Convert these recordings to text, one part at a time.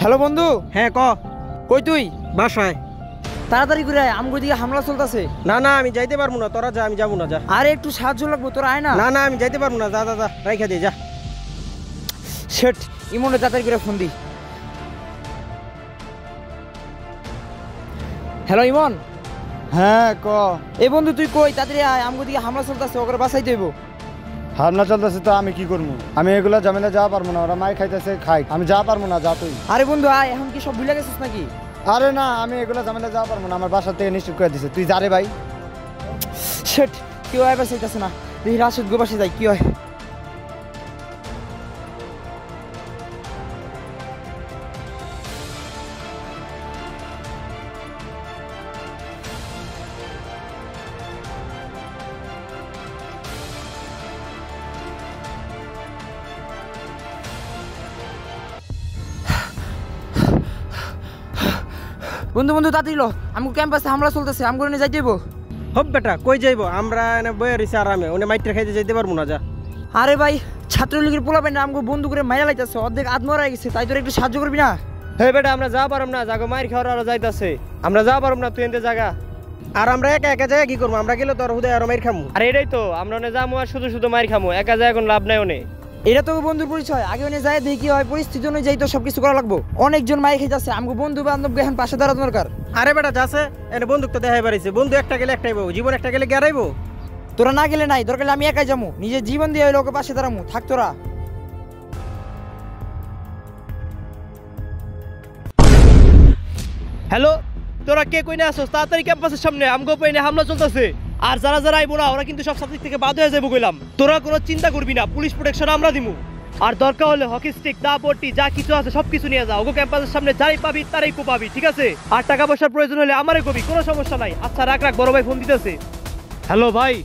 Hello বন্ধু। হ্যাঁ ক। কই তুই? বাসায়। তাড়াতাড়ি করে আয়, আমগো দিকে হামলা চলতেছে। না না আমি যাইতে পারবো না, তোরা যা, আমি যাবো না, যা। আরে একটু সাহায্য লাগবো, তোরা আয় না। না না আমি যাইতে পারবো না, যা যা যা, রাইখা দে, যা। শেট, ইমনে তাড়াতাড়ি করে ফোন দি। হ্যালো ইমন। হ্যাঁ ক। এই বন্ধু তুই কই? তাড়াতাড়ি আয়, আমগো দিকে হামলা চলতেছে, ওকে বাঁচাইতে হইব। হামলা চলতেছে তো আমি কি করবো? আমি এগুলা ঝামেলা যাওয়া পারবো না, ওরা মাই খাইতেছে খাই, আমি যা পারবো না, যা তুই। আরে বন্ধু আয়, এখন কি সব ভুলে গেছিস নাকি? আরে না, আমি এগুলা ঝামেলা যাওয়া পারবো না, আমার বাসা থেকে নিশ্চিত করে দিছে। তুই যা রে ভাই। শেট, কেউ আয় বাঁচাইতেছে না। দেখি রাশেদ গো বাসে যাই কি হয়। বন্ধু বন্ধু তাড়াতাড়ি লো, আমগো ক্যাম্পাসে হামলা চলতেছে, আমগো নিয়ে যাইতে হইব। হব বেটা, কই যাইবো? আমরা এনে বয়ে রইছি আরামে, ওনে মাইটটা খাইতে যাইতে পারবো না, যা। আরে ভাই, ছাত্রলীগের পোলাপাইন আমগো বন্ধু করে মাইরা লাইতাছে, অর্ধেক আত্মহত্যা হয়ে গেছে, তাই তোর একটু সাহায্য করবি না? হে বেটা, আমরা যা পারব না, জাগো মাইর খাওয়ার আর যাইতাছে, আমরা যা পারব না, তুই এনতে জাগা। আর আমরা একা একা যাই কি করবো? আমরা গেলে তোর হুদে আর মাইর খামু। আর এটাই তো, আমরা ওনে যামু আর শুধু শুধু মাইর খামু, একা যায় এখন লাভ নাই ওনে। এটা তো বন্ধুর পরিচয়, আগে ওনে যায় দেখি কি হয়, পরিস্থিতি অনুযায়ী তো সবকিছু করা লাগবো। অনেকজন মাইর খাইতাছে, আমগো বন্ধু বান্ধব এখন পাশে দাঁড়ানো দরকার। আরে বেটা যাচ্ছে, এনে বন্দুক তো দেখাই পারিছে, বন্ধু একটা গেলে একটাই বউ, জীবন একটা গেলে গেরাইবো। তোরা না গেলে নাই, দরকার আমি একাই যাবো, নিজের জীবন দিয়ে ওই লোকের পাশে দাঁড়ামু, থাক তোরা। হ্যালো, তোরা কে কইনে আসোস? তাড়াতাড়ি ক্যাম্পাসের সামনে, আমগো পাইনে হামলা চলতেছে। আর যারা যারা আইবো না ওরা কিন্তু সব সাবজেক্ট থেকে বাদ হয়ে যাবো কইলাম। তোরা কোনো চিন্তা করবি না, পুলিশ প্রোটেকশন আমরা দিমু। আর দরকার হলে হকি স্টিক, দা পট্টি, যা কিছু আছে সবকিছু নিয়ে যাও। ওগো ক্যাম্পাসের সামনে যাই পাবি তারাই পাবি, ঠিক আছে? আর টাকা পয়সার প্রয়োজন হলে আমারে কবি, কোনো সমস্যা নাই। আচ্ছা রাখ রাখ, বড় ভাই ফোন দিতেছে। হ্যালো ভাই।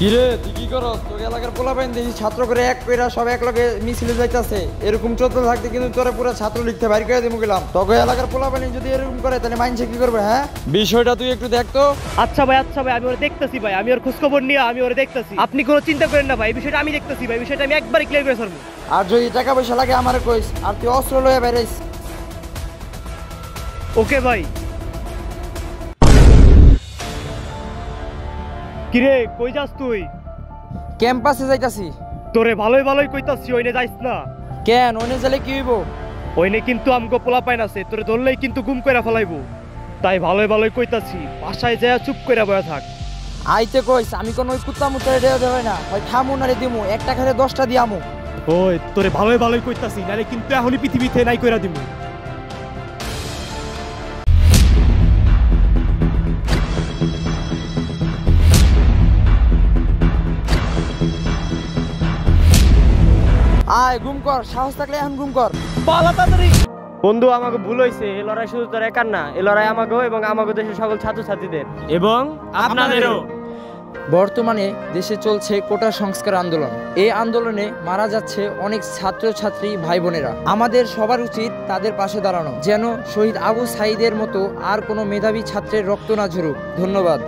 কিরে তুই কি করস? তোর এলাকার পোলাপাইন দেখি ছাত্র করে এক কইরা সব এক লগে মিছিলে যাইতাছে, এরকম চলতে থাকতে কিন্তু তোরা পুরো ছাত্র লিখতে বাইর করে দিমু গেলাম। তোকে এলাকার পোলাপাইন যদি এরকম করে তাহলে মাইনছে কি করবে? হ্যাঁ, বিষয়টা তুই একটু দেখ তো। আচ্ছা ভাই আমি ওরে দেখতেছি ভাই, আমি ওর খোঁজখবর নিয়ে আমি ওরে দেখতেছি। আপনি কোনো চিন্তা করেন না ভাই, এই বিষয়টা আমি দেখতেছি ভাই, বিষয়টা আমি একবারই ক্লিয়ার করে ছাড়বো। আর যদি টাকা পয়সা লাগে আমারে কইস, আর তুই অস্ত্র লয়ে বেরাইস। ওকে ভাই। কিরে কই যাস তুই? ক্যাম্পাসে যাইতাছি। তোরে ভালোই ভালোই কইতাছি, ওইনে যাইস না। কেন, ওনে গেলে কি হইব? ওইনে কিন্তু আমগো পোলাপাইন আছে, তোরে ধরলেই কিন্তু গুম কইরা ফেলাইবো। তাই ভালোই ভালোই কইতাছি, বাসায় যায় চুপ কইরা বয়া থাক। আইতে কইস, আমি কোন ওই কুত্তা মুত্তারে দেওয়া যাবে না, হয় থামু নারে দিমু, একটা খারে 10টা দিয়ামু। ওই তোরে ভালোই ভালোই কইতাছি, নালে কিন্তু এখনই পৃথিবীতে নাই কইরা দিমু। আয় গুম কর, সাহস থাকলে এখন গুম কর। পালা তাড়াতাড়ি। বন্ধু আমাকে ভুল হয়েছে, এই লড়াই শুধু তোর একার না, এই লড়াই আমাকেও এবং আমাকে দেশের সকল ছাত্রছাত্রীদের এবং আপনাদেরও। বর্তমানে দেশে চলছে কোটা সংস্কার আন্দোলন। এই আন্দোলনে মারা যাচ্ছে অনেক ছাত্রছাত্রী ভাই বোনেরা। আমাদের সবার উচিত তাদের পাশে দাঁড়ানো, যেন শহীদ আবু সাঈদের মতো আর কোনো মেধাবী ছাত্রের রক্ত না ঝরুক। ধন্যবাদ।